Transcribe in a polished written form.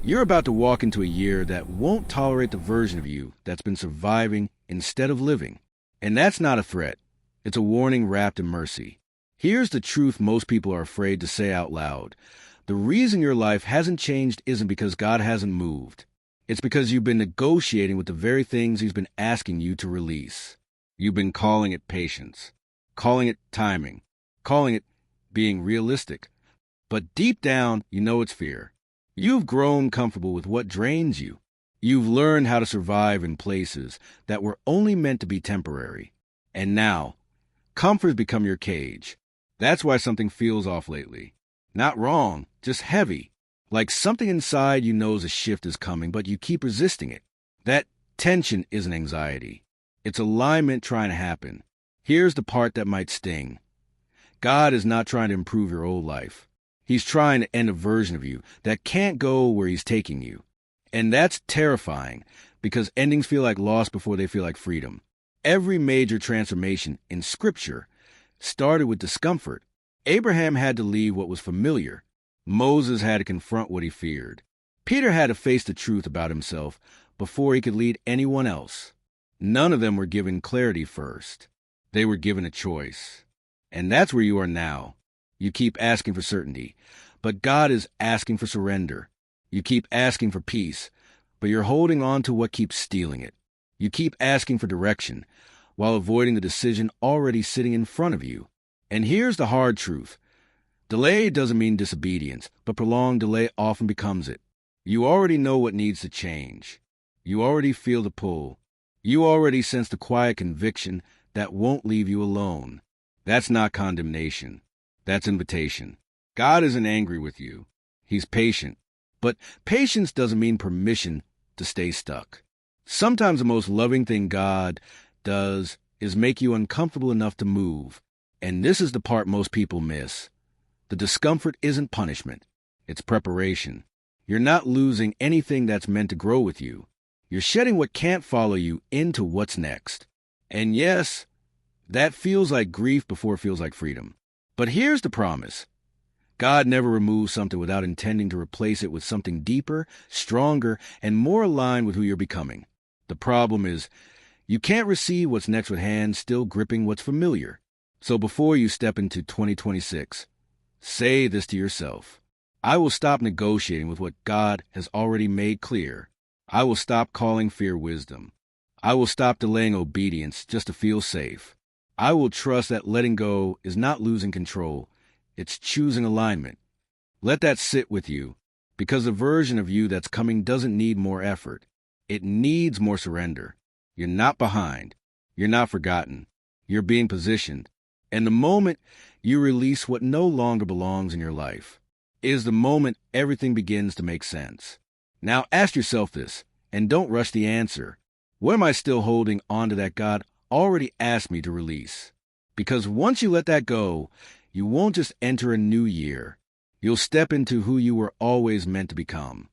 You're about to walk into a year that won't tolerate the version of you that's been surviving instead of living. And that's not a threat. It's a warning wrapped in mercy. Here's the truth most people are afraid to say out loud. The reason your life hasn't changed isn't because God hasn't moved. It's because you've been negotiating with the very things He's been asking you to release. You've been calling it patience, calling it timing, calling it being realistic. But deep down, you know it's fear. You've grown comfortable with what drains you. You've learned how to survive in places that were only meant to be temporary. And now, comfort's become your cage. That's why something feels off lately. Not wrong, just heavy. Like something inside you knows a shift is coming, but you keep resisting it. That tension isn't anxiety. It's alignment trying to happen. Here's the part that might sting. God is not trying to improve your old life. He's trying to end a version of you that can't go where He's taking you. And that's terrifying because endings feel like loss before they feel like freedom. Every major transformation in Scripture started with discomfort. Abraham had to leave what was familiar. Moses had to confront what he feared. Peter had to face the truth about himself before he could lead anyone else. None of them were given clarity first. They were given a choice. And that's where you are now. You keep asking for certainty, but God is asking for surrender. You keep asking for peace, but you're holding on to what keeps stealing it. You keep asking for direction while avoiding the decision already sitting in front of you. And here's the hard truth. Delay doesn't mean disobedience, but prolonged delay often becomes it. You already know what needs to change. You already feel the pull. You already sense the quiet conviction that won't leave you alone. That's not condemnation. That's invitation. God isn't angry with you. He's patient. But patience doesn't mean permission to stay stuck. Sometimes the most loving thing God does is make you uncomfortable enough to move. And this is the part most people miss. The discomfort isn't punishment. It's preparation. You're not losing anything that's meant to grow with you. You're shedding what can't follow you into what's next. And yes, that feels like grief before it feels like freedom. But here's the promise. God never removes something without intending to replace it with something deeper, stronger, and more aligned with who you're becoming. The problem is, you can't receive what's next with hands still gripping what's familiar. So before you step into 2026, say this to yourself. I will stop negotiating with what God has already made clear. I will stop calling fear wisdom. I will stop delaying obedience just to feel safe. I will trust that letting go is not losing control. It's choosing alignment. Let that sit with you, because the version of you that's coming doesn't need more effort. It needs more surrender. You're not behind. You're not forgotten. You're being positioned. And the moment you release what no longer belongs in your life is the moment everything begins to make sense. Now ask yourself this, and don't rush the answer. Where am I still holding on to that God already asked me to release? Because once you let that go, you won't just enter a new year. You'll step into who you were always meant to become.